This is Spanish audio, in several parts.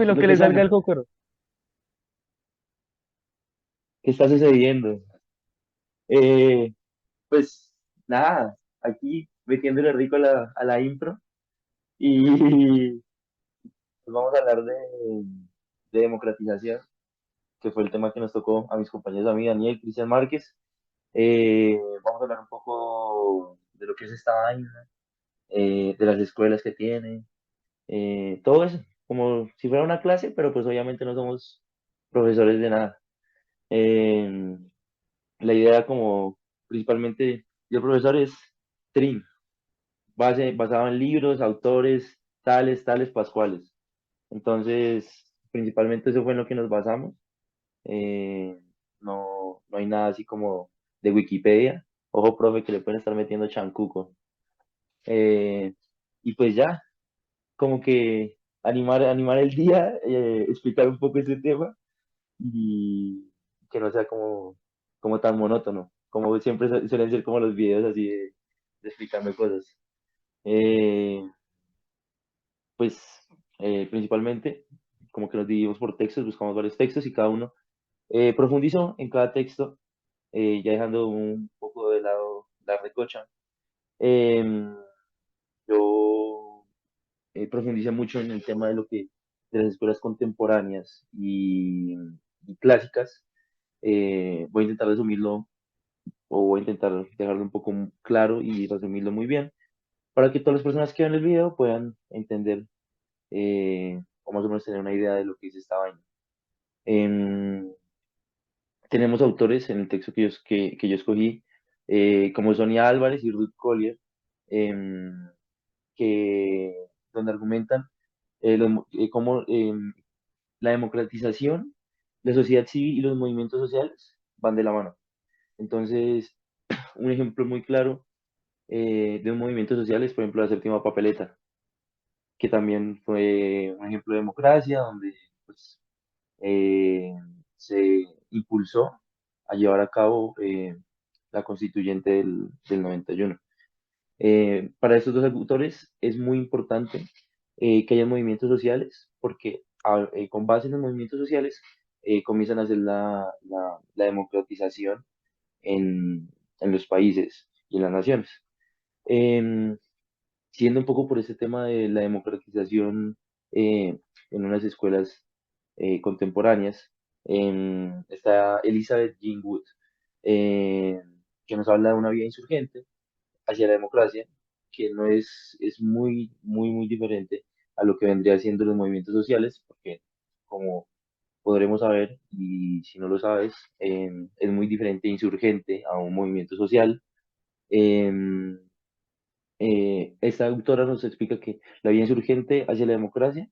Lo Lo que que le salga salga. al cocoro. ¿Qué está sucediendo? Eh, pues nada, aquí metiéndole rico a la impro y pues vamos a hablar de democratización, que fue el tema que nos tocó a mis compañeros, a mí, Daniel, Cristian Márquez. Vamos a hablar un poco de lo que es esta vaina, de las escuelas que tiene, todo eso, como si fuera una clase, pero pues obviamente no somos profesores de nada. Eh, la idea como principalmente, yo profesor es TRIN, basado en libros, autores, tales, pascuales. Entonces, principalmente eso fue en lo que nos basamos. Eh, no hay nada así como de Wikipedia. Ojo, profe, que le pueden estar metiendo chancuco. Eh, y pues ya, como que animar el día, explicar un poco ese tema y que no sea como tan monótono, como siempre suelen ser como los videos así de explicarme cosas. Eh, pues principalmente, como que nos dividimos por textos, buscamos varios textos y cada uno profundizó en cada texto, ya dejando un poco de lado la recocha. Em, yo profundicé mucho en el tema de lo que de las escuelas contemporáneas y clásicas. Voy a intentar resumirlo o voy a intentar dejarlo un poco claro y resumirlo muy bien para que todas las personas que vean el video puedan entender o más o menos tener una idea de lo que dice esta vaina. Em, tenemos autores en el texto que yo escogí, como Sonia Álvarez y Ruth Collier, em, que, donde argumentan cómo la democratización, la sociedad civil y los movimientos sociales van de la mano. Entonces, un ejemplo muy claro de un movimiento social es, por ejemplo, la séptima papeleta, que también fue un ejemplo de democracia, donde pues, eh, se impulsó a llevar a cabo la constituyente del 91. Para estos dos autores es muy importante que haya movimientos sociales, porque con base en los movimientos sociales comienzan a hacer la democratización en los países y en las naciones. Em, Siendo un poco por este tema de la democratización en unas escuelas contemporáneas, está Elizabeth Jean Wood, eh, que nos habla de una vía insurgente hacia la democracia, que no es muy diferente a lo que vendría siendo los movimientos sociales, porque como podremos saber, y si no lo sabes, es muy diferente insurgente a un movimiento social. Em, Esta autora nos explica que la vía insurgente hacia la democracia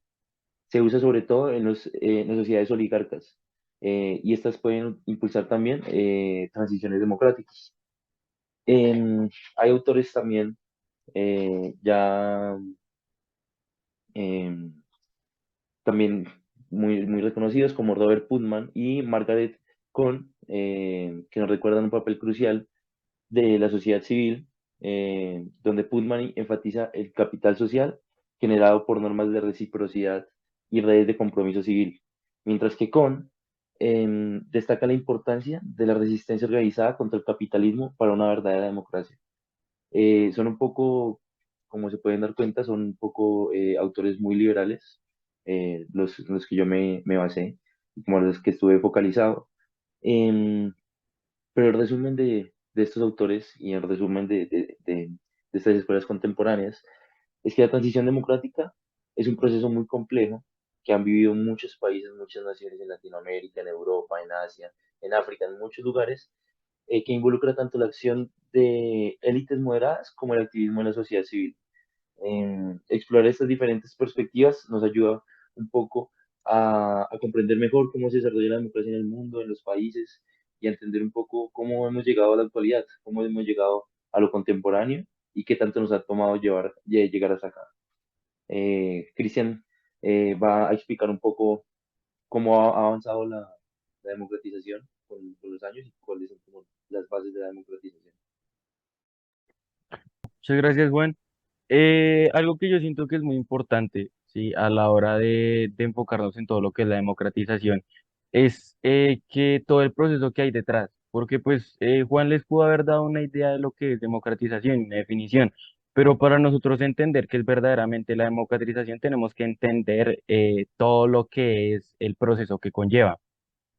se usa sobre todo en las sociedades oligarcas y estas pueden impulsar también transiciones democráticas. Hay autores también ya em, también muy reconocidos como Robert Putnam y Margaret Cohn, que nos recuerdan un papel crucial de la sociedad civil, donde Putnam enfatiza el capital social generado por normas de reciprocidad y redes de compromiso civil, mientras que Kohn destaca la importancia de la resistencia organizada contra el capitalismo para una verdadera democracia. Son un poco, como se pueden dar cuenta, son un poco autores muy liberales, los que yo me basé, como los que estuve focalizado. Em, pero el resumen de estos autores y el resumen de estas escuelas contemporáneas es que la transición democrática es un proceso muy complejo que han vivido muchos países, muchas naciones en Latinoamérica, en Europa, en Asia, en África, en muchos lugares, que involucra tanto la acción de élites moderadas como el activismo de la sociedad civil. Explorar estas diferentes perspectivas nos ayuda un poco a comprender mejor cómo se desarrolla la democracia en el mundo, en los países, y a entender un poco cómo hemos llegado a la actualidad, cómo hemos llegado a lo contemporáneo y qué tanto nos ha tomado llegar hasta acá. Cristian va a explicar un poco cómo ha avanzado la democratización con los años y cuáles son como las bases de la democratización. Muchas gracias, Juan. Algo que yo siento que es muy importante. ¿sí? A la hora de enfocarnos en todo lo que es la democratización, es que todo el proceso que hay detrás, porque pues Juan les pudo haber dado una idea de lo que es democratización, una definición, pero para nosotros entender qué es verdaderamente la democratización tenemos que entender todo lo que es el proceso que conlleva.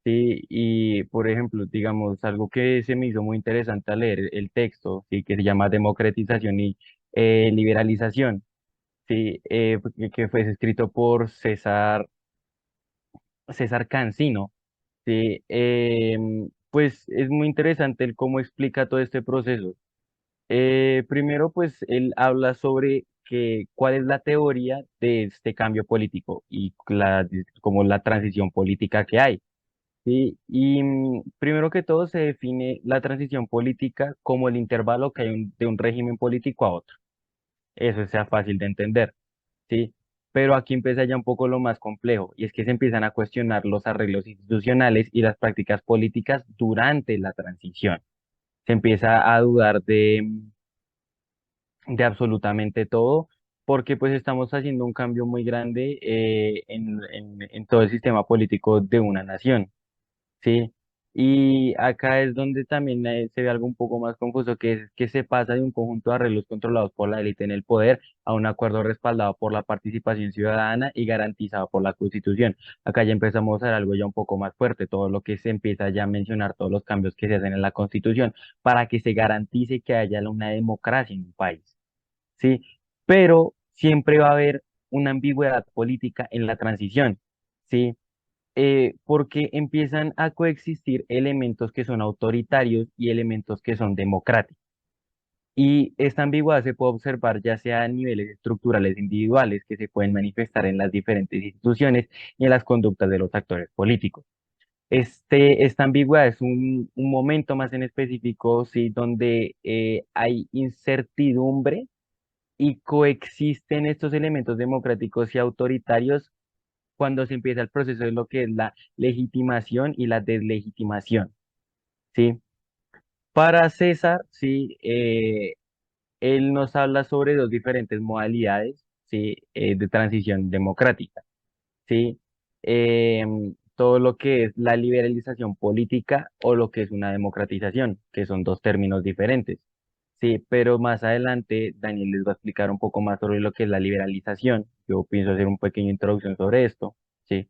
Sí, y por ejemplo, digamos, algo que se me hizo muy interesante al leer el texto, sí, que se llama Democratización y Liberalización, sí, que fue escrito por César Cancino, sí, pues es muy interesante el cómo explica todo este proceso. Primero, pues él habla sobre cuál es la teoría de este cambio político y como la transición política que hay. Sí, y primero que todo se define la transición política como el intervalo que hay de un régimen político a otro. Eso sea fácil de entender, ¿sí? Pero aquí empieza ya un poco lo más complejo, y es que se empiezan a cuestionar los arreglos institucionales y las prácticas políticas durante la transición. Se empieza a dudar de absolutamente todo, porque pues estamos haciendo un cambio muy grande en todo el sistema político de una nación. Sí, y acá es donde también se ve algo un poco más confuso, que es que se pasa de un conjunto de arreglos controlados por la élite en el poder a un acuerdo respaldado por la participación ciudadana y garantizado por la Constitución. Acá ya empezamos a ver algo ya un poco más fuerte, todo lo que se empieza ya a mencionar, todos los cambios que se hacen en la Constitución para que se garantice que haya una democracia en un país. Sí, pero siempre va a haber una ambigüedad política en la transición. Sí, porque empiezan a coexistir elementos que son autoritarios y elementos que son democráticos. Y esta ambigüedad se puede observar ya sea a niveles estructurales individuales que se pueden manifestar en las diferentes instituciones y en las conductas de los actores políticos. Esta ambigüedad es un momento más en específico, sí, donde hay incertidumbre y coexisten estos elementos democráticos y autoritarios cuando se empieza el proceso de lo que es la legitimación y la deslegitimación, ¿sí? Para César, sí, él nos habla sobre dos diferentes modalidades, ¿sí? De transición democrática, ¿sí? Todo lo que es la liberalización política o lo que es una democratización, que son dos términos diferentes. Sí, pero más adelante Daniel les va a explicar un poco más sobre lo que es la liberalización. Yo pienso hacer un pequeño introducción sobre esto, ¿sí?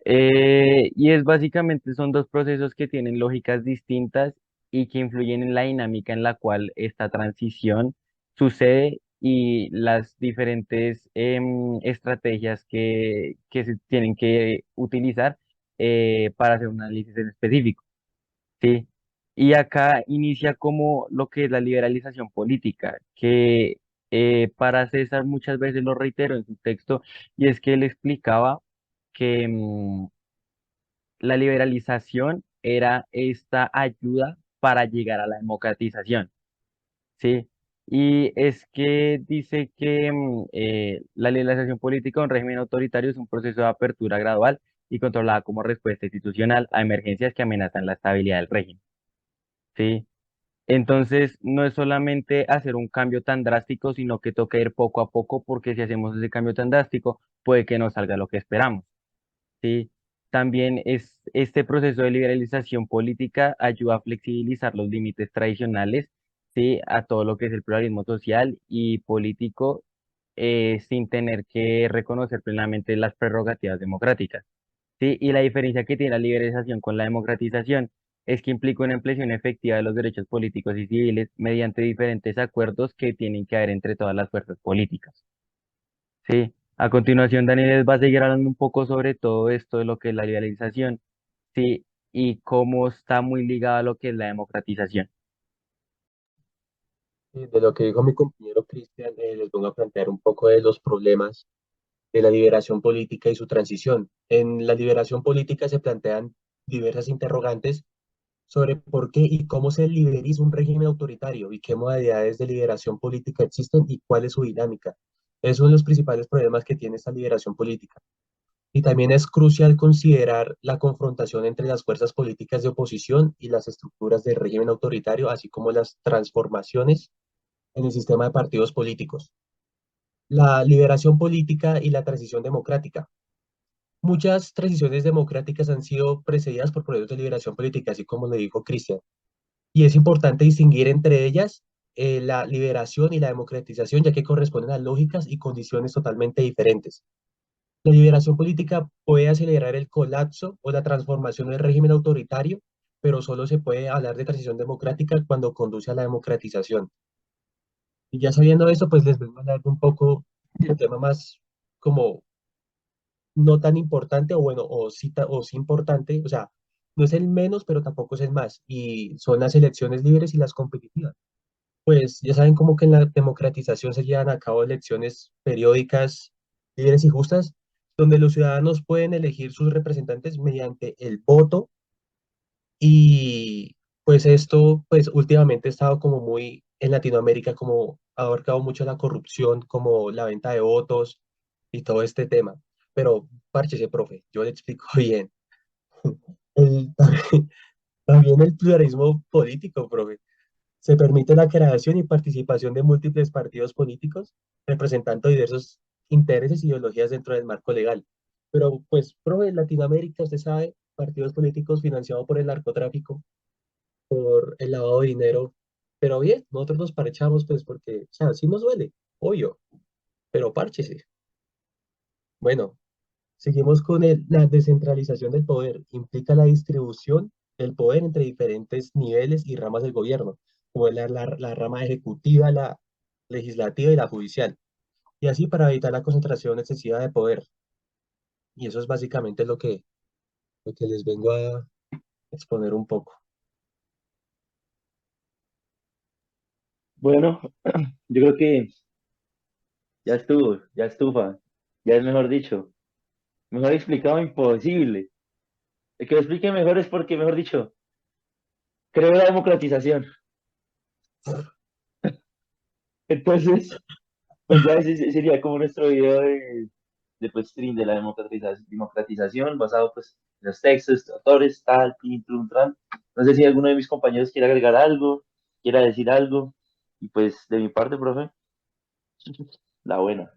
Y es básicamente, son dos procesos que tienen lógicas distintas y que influyen en la dinámica en la cual esta transición sucede y las diferentes estrategias que se tienen que utilizar para hacer un análisis en específico, ¿sí? Y acá inicia como lo que es la liberalización política, que para César muchas veces lo reitero en su texto, y es que él explicaba que la liberalización era esta ayuda para llegar a la democratización, ¿sí? Y es que dice que la liberalización política de un régimen autoritario es un proceso de apertura gradual y controlada como respuesta institucional a emergencias que amenazan la estabilidad del régimen, ¿sí? Entonces, no es solamente hacer un cambio tan drástico, sino que toca ir poco a poco, porque si hacemos ese cambio tan drástico, puede que no salga lo que esperamos. ¿Sí? También es este proceso de liberalización política ayuda a flexibilizar los límites tradicionales, ¿sí? A todo lo que es el pluralismo social y político, sin tener que reconocer plenamente las prerrogativas democráticas. ¿Sí? Y la diferencia que tiene la liberalización con la democratización es que implica una ampliación efectiva de los derechos políticos y civiles mediante diferentes acuerdos que tienen que haber entre todas las fuerzas políticas. Sí, a continuación Daniel va a seguir hablando un poco sobre todo esto de lo que es la liberalización, sí, y cómo está muy ligado a lo que es la democratización. Y de lo que dijo mi compañero Cristian, les vengo a plantear un poco de los problemas de la liberación política y su transición. En la liberación política se plantean diversas interrogantes sobre por qué y cómo se liberiza un régimen autoritario y qué modalidades de liberación política existen y cuál es su dinámica. Esos son los principales problemas que tiene esta liberación política. Y también es crucial considerar la confrontación entre las fuerzas políticas de oposición y las estructuras del régimen autoritario, así como las transformaciones en el sistema de partidos políticos. la liberación política y la transición democrática. Muchas transiciones democráticas han sido precedidas por procesos de liberación política, así como le dijo Cristian. Y es importante distinguir entre ellas la liberación y la democratización, ya que corresponden a lógicas y condiciones totalmente diferentes. La liberación política puede acelerar el colapso o la transformación del régimen autoritario, pero solo se puede hablar de transición democrática cuando conduce a la democratización. Y ya sabiendo eso, pues les vengo a hablar un poco del tema más como no tan importante, o bueno, o sí importante, o sea, no es el menos, pero tampoco es el más, y son las elecciones libres y las competitivas. Pues ya saben como que en la democratización se llevan a cabo elecciones periódicas, libres y justas, donde los ciudadanos pueden elegir sus representantes mediante el voto y pues esto pues últimamente ha estado como muy en Latinoamérica, como ha abarcado mucho la corrupción, como la venta de votos y todo este tema. Pero párchese, profe, yo le explico bien. El- también el pluralismo político, profe. Se permite la creación y participación de múltiples partidos políticos representando diversos intereses y ideologías dentro del marco legal. Pero, pues, profe, en Latinoamérica, usted sabe, partidos políticos financiados por el narcotráfico, por el lavado de dinero. Pero bien, nosotros nos parchamos, pues, porque, o sea, sí nos duele, obvio, pero párchese. Bueno, seguimos con la descentralización del poder. Implica la distribución del poder entre diferentes niveles y ramas del gobierno, como es la rama ejecutiva, la legislativa y la judicial. Y así para evitar la concentración excesiva de poder. Y eso es básicamente lo que les vengo a exponer un poco. Bueno, yo creo que ya estuvo, ya estufa, ya es mejor dicho, mejor explicado imposible. El que lo explique mejor es porque, mejor dicho, creo la democratización. Entonces, pues ya ese sería como nuestro video de pues, stream de la democratización basado pues en los textos, autores, tal, tin, trun, tran. No sé si alguno de mis compañeros quiere agregar algo, quiera decir algo. Y pues de mi parte, profe, la buena.